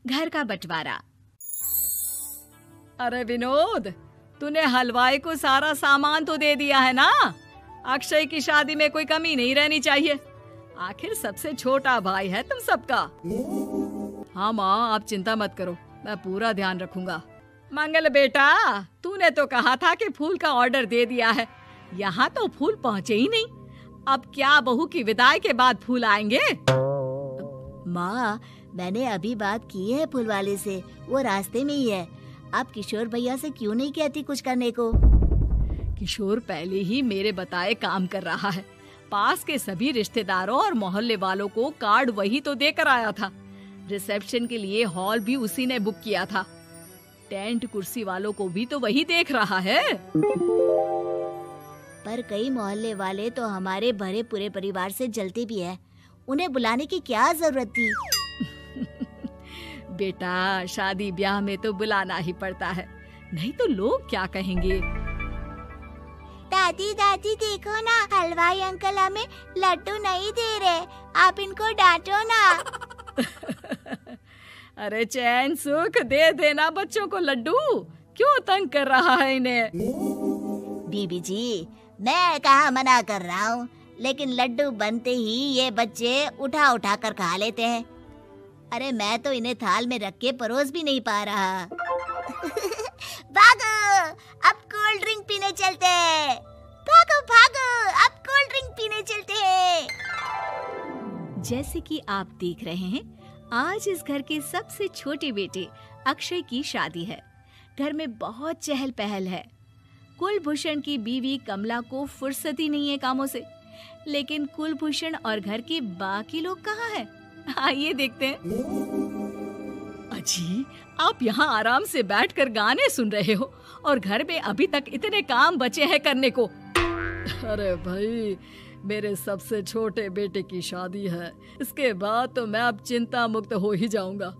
घर का बंटवारा। अरे विनोद, तूने हलवाई को सारा सामान तो दे दिया है ना? अक्षय की शादी में कोई कमी नहीं रहनी चाहिए। आखिर सबसे छोटा भाई है तुम सबका। हाँ माँ, आप चिंता मत करो, मैं पूरा ध्यान रखूंगा। मंगल बेटा, तूने तो कहा था कि फूल का ऑर्डर दे दिया है, यहाँ तो फूल पहुँचे ही नहीं। अब क्या बहू की विदाई के बाद फूल आएंगे? माँ, मैंने अभी बात की है फूल वाले से, वो रास्ते में ही है। आप किशोर भैया से क्यों नहीं कहती कुछ करने को? किशोर पहले ही मेरे बताए काम कर रहा है। पास के सभी रिश्तेदारों और मोहल्ले वालों को कार्ड वही तो देकर आया था। रिसेप्शन के लिए हॉल भी उसी ने बुक किया था। टेंट कुर्सी वालों को भी तो वही देख रहा है। पर कई मोहल्ले वाले तो हमारे भरे पूरे परिवार से जलते भी हैं। उन्हें बुलाने की क्या जरूरत थी? बेटा, शादी ब्याह में तो बुलाना ही पड़ता है, नहीं तो लोग क्या कहेंगे। दादी दादी देखो ना, हलवाई अंकल हमें लड्डू नहीं दे रहे, आप इनको डांटो ना। अरे चैन सुख दे देना बच्चों को लड्डू, क्यों तंग कर रहा है इन्हें? बीबी जी, मैं कहाँ मना कर रहा हूँ, लेकिन लड्डू बनते ही ये बच्चे उठा उठा कर खा लेते हैं। अरे मैं तो इन्हें थाल में रख के परोस भी नहीं पा रहा। भागो, अब कोल्ड ड्रिंक पीने चलते हैं। भागो भागो, अब कोल्ड ड्रिंक पीने चलते हैं। जैसे कि आप देख रहे हैं, आज इस घर के सबसे छोटे बेटे अक्षय की शादी है। घर में बहुत चहल पहल है। कुलभूषण की बीवी कमला को फुर्सत ही नहीं है कामों से, लेकिन कुलभूषण और घर के बाकी लोग कहाँ हैं? आइए देखते हैं। अजी, आप यहाँ आराम से बैठकर गाने सुन रहे हो और घर में अभी तक इतने काम बचे हैं करने को। अरे भाई, मेरे सबसे छोटे बेटे की शादी है, इसके बाद तो मैं अब चिंता मुक्त हो ही जाऊंगा।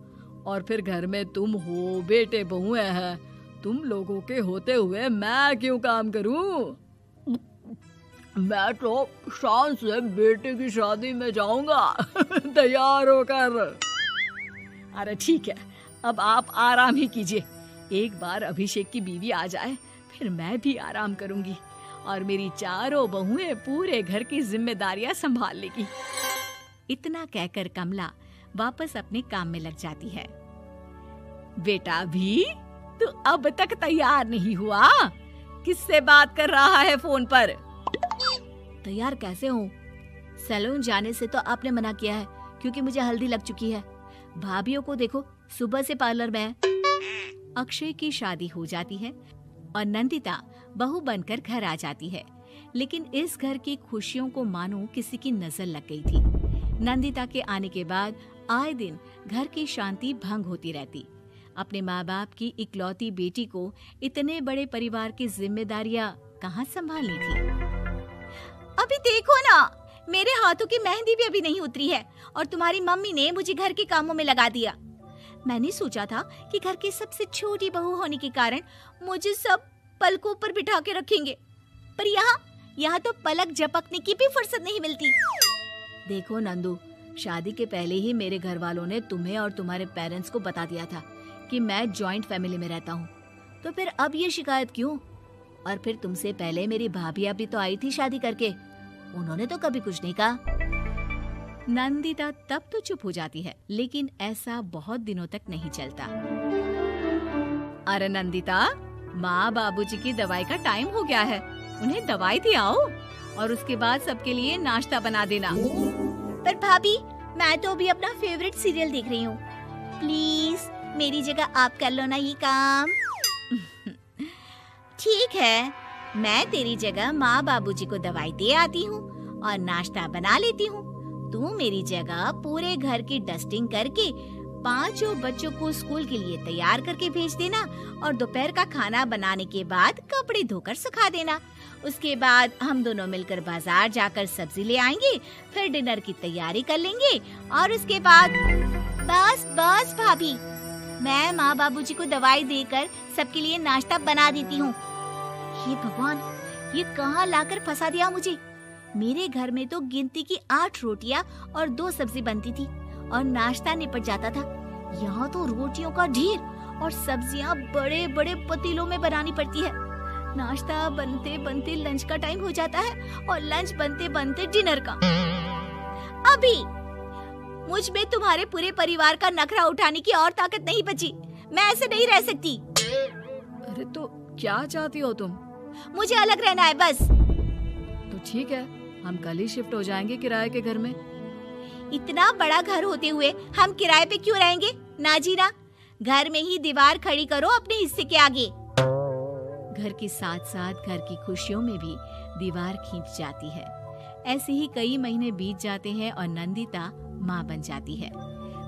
और फिर घर में तुम हो, बेटे बहुएं हैं, तुम लोगों के होते हुए मैं क्यों काम करूं? मैं तो शान से बेटे की शादी में जाऊंगा तैयार होकर। अरे ठीक है, अब आप आराम ही कीजिए। एक बार अभिषेक की बीवी आ जाए, फिर मैं भी आराम करूंगी और मेरी चारों बहुएं पूरे घर की जिम्मेदारियां संभाल लेगी। इतना कहकर कमला वापस अपने काम में लग जाती है। बेटा भी, तू अब तक तैयार नहीं हुआ? किससे बात कर रहा है फोन पर? तैयार कैसे हूँ? सैलून जाने से तो आपने मना किया है, क्योंकि मुझे हल्दी लग चुकी है। भाभीयों को देखो, सुबह से पार्लर में है। अक्षय की शादी हो जाती है और नंदिता बहू बनकर घर आ जाती है, लेकिन इस घर की खुशियों को मानो किसी की नजर लग गई थी। नंदिता के आने के बाद आए दिन घर की शांति भंग होती रहती। अपने माँ बाप की इकलौती बेटी को इतने बड़े परिवार की जिम्मेदारियां कहाँ संभालनी थी? अभी देखो ना, मेरे हाथों की मेहंदी भी अभी नहीं उतरी है और तुम्हारी मम्मी ने मुझे घर के कामों में लगा दिया। मैंने सोचा था कि घर की सबसे छोटी बहू होने के कारण मुझे सब पलकों पर बिठा के रखेंगे, पर यहाँ तो पलक झपकने की भी फुर्सत नहीं मिलती। देखो नंदू, शादी के पहले ही मेरे घर वालों ने तुम्हें और तुम्हारे पेरेंट्स को बता दिया था कि मैं जॉइंट फैमिली में रहता हूँ, तो फिर अब ये शिकायत क्यों? और फिर तुमसे पहले मेरी भाभियाँ भी तो आई थी शादी करके, उन्होंने तो कभी कुछ नहीं कहा। नंदिता तब तो चुप हो जाती है, लेकिन ऐसा बहुत दिनों तक नहीं चलता। अरे नंदिता, माँ बाबूजी की दवाई का टाइम हो गया है, उन्हें दवाई दे आओ और उसके बाद सबके लिए नाश्ता बना देना। पर भाभी, मैं तो अभी अपना फेवरेट सीरियल देख रही हूँ, प्लीज मेरी जगह आप कर लो ना ये काम। ठीक है, मैं तेरी जगह माँ बाबूजी को दवाई दे आती हूँ और नाश्ता बना लेती हूँ। तू मेरी जगह पूरे घर की डस्टिंग करके 5 बच्चों को स्कूल के लिए तैयार करके भेज देना और दोपहर का खाना बनाने के बाद कपड़े धोकर सुखा देना। उसके बाद हम दोनों मिलकर बाजार जाकर सब्जी ले आएंगे, फिर डिनर की तैयारी कर लेंगे और उसके बाद बस भाभी, मैं माँ बाबूजी को दवाई देकर सबके लिए नाश्ता बना देती हूँ। हे भगवान, ये कहाँ लाकर फंसा दिया मुझे। मेरे घर में तो गिनती की 8 रोटियाँ और 2 सब्जी बनती थी और नाश्ता निपट जाता था। यहाँ तो रोटियों का ढेर और सब्जियाँ बड़े बड़े पतीलों में बनानी पड़ती है। नाश्ता बनते बनते लंच का टाइम हो जाता है और लंच बनते बनते डिनर का। अभी मुझ में तुम्हारे पूरे परिवार का नखरा उठाने की और ताकत नहीं बची। मैं ऐसे नहीं रह सकती। अरे तो क्या चाहती हो तुम? मुझे अलग रहना है बस। तो ठीक है, हम कल ही शिफ्ट हो जाएंगे किराए के घर में। इतना बड़ा घर होते हुए हम किराए पे क्यों रहेंगे? ना जी ना, घर में ही दीवार खड़ी करो अपने हिस्से के आगे। घर के साथ साथ घर की खुशियों में भी दीवार खींच जाती है। ऐसे ही कई महीने बीत जाते हैं और नंदिता माँ बन जाती है।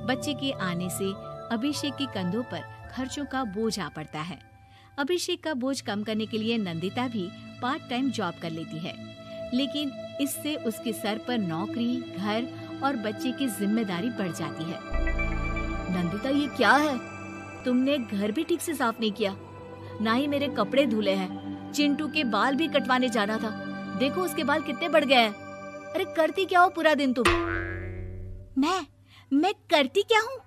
बच्चे के आने से अभिषेक के कंधों पर खर्चों का बोझ आ पड़ता है। अभिषेक का बोझ कम करने के लिए नंदिता भी पार्ट टाइम जॉब कर लेती है, लेकिन इससे उसके सर पर नौकरी, घर और बच्चे की जिम्मेदारी बढ़ जाती है। नंदिता, ये क्या है? तुमने घर भी ठीक से साफ नहीं किया, ना ही मेरे कपड़े धुले हैं। चिंटू के बाल भी कटवाने जाना था, देखो उसके बाल कितने बढ़ गए हैं। अरे करती क्या हो पूरा दिन तुम? मैं करती क्या हूँ?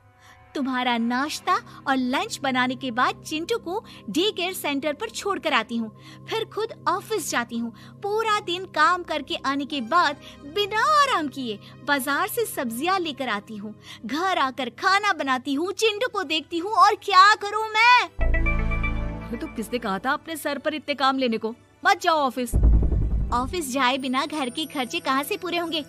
तुम्हारा नाश्ता और लंच बनाने के बाद चिंटू को डे केयर सेंटर पर छोड़कर आती हूँ, फिर खुद ऑफिस जाती हूँ। पूरा दिन काम करके आने के बाद बिना आराम किए बाजार से सब्जियाँ लेकर आती हूँ, घर आकर खाना बनाती हूँ, चिंटू को देखती हूँ, और क्या करूँ मैं? तो किसने कहा था अपने सर पर इतने काम लेने को? मत जाओ ऑफिस। ऑफिस जाए बिना घर के खर्चे कहाँ से पूरे होंगे?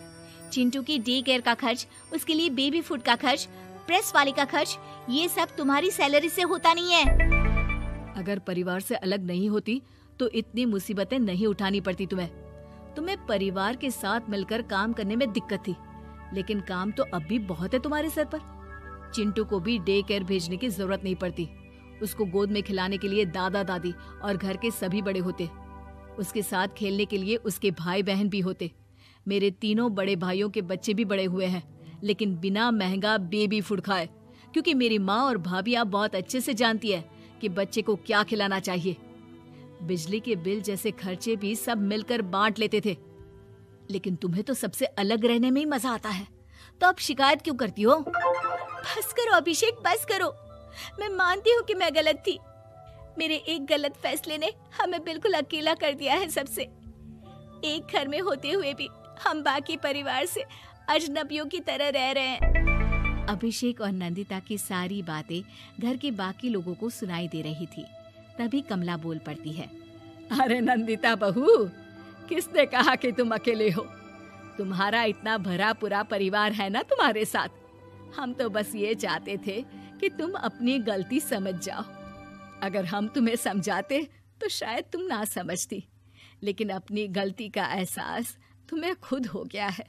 चिंटू की डे केयर का खर्च, उसके लिए बेबी फूड का खर्च, प्रेस वाले का खर्च, ये सब तुम्हारी सैलरी से होता नहीं है। अगर परिवार से अलग नहीं होती तो इतनी मुसीबतें नहीं उठानी पड़ती तुम्हें परिवार के साथ मिलकर काम करने में दिक्कत थी, लेकिन काम तो अब भी बहुत है तुम्हारे सर पर। चिंटू को भी डे केयर भेजने की जरूरत नहीं पड़ती। उसको गोद में खिलाने के लिए दादा दादी और घर के सभी बड़े होते। उसके साथ खेलने के लिए उसके भाई बहन भी होते। मेरे तीनों बड़े भाइयों के बच्चे भी बड़े हुए हैं, लेकिन बिना महंगा बेबी फूड खाए, क्योंकि मेरी माँ और भाभियाँ बहुत अच्छे से जानती है कि बच्चे को क्या खिलाना चाहिए। बिजली के बिल जैसे खर्चे भी सब मिलकर बांट लेते थे, लेकिन तुम्हें तो सबसे अलग रहने में ही मजा आता है, तो अब शिकायत क्यों करती हो? बस करो अभिषेक, बस करो। मैं मानती हूँ कि मैं गलत थी। मेरे एक गलत फैसले ने हमें बिल्कुल अकेला कर दिया है सबसे। एक घर में होते हुए भी हम बाकी परिवार से अजनबियों की तरह रह रहे हैं। अभिषेक और नंदिता की सारी बातें घर के बाकी लोगों को सुनाई दे रही थी। तभी कमला बोल पड़ती है। अरे नंदिता बहू, किसने कहा कि तुम अकेले हो? तुम्हारा इतना भरा पूरा परिवार है ना तुम्हारे साथ। हम तो बस ये चाहते थे कि तुम अपनी गलती समझ जाओ। अगर हम तुम्हें समझाते तो शायद तुम ना समझती, लेकिन अपनी गलती का एहसास तुम्हें खुद हो गया है,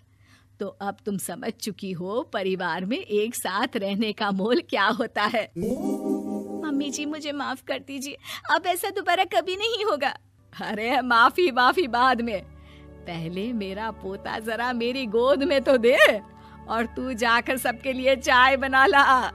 तो अब तुम समझ चुकी हो परिवार में एक साथ रहने का मोल क्या होता है। मम्मी जी, मुझे माफ कर दीजिए, अब ऐसा दोबारा कभी नहीं होगा। अरे माफी बाद में, पहले मेरा पोता जरा मेरी गोद में तो दे, और तू जाकर सबके लिए चाय बना ला।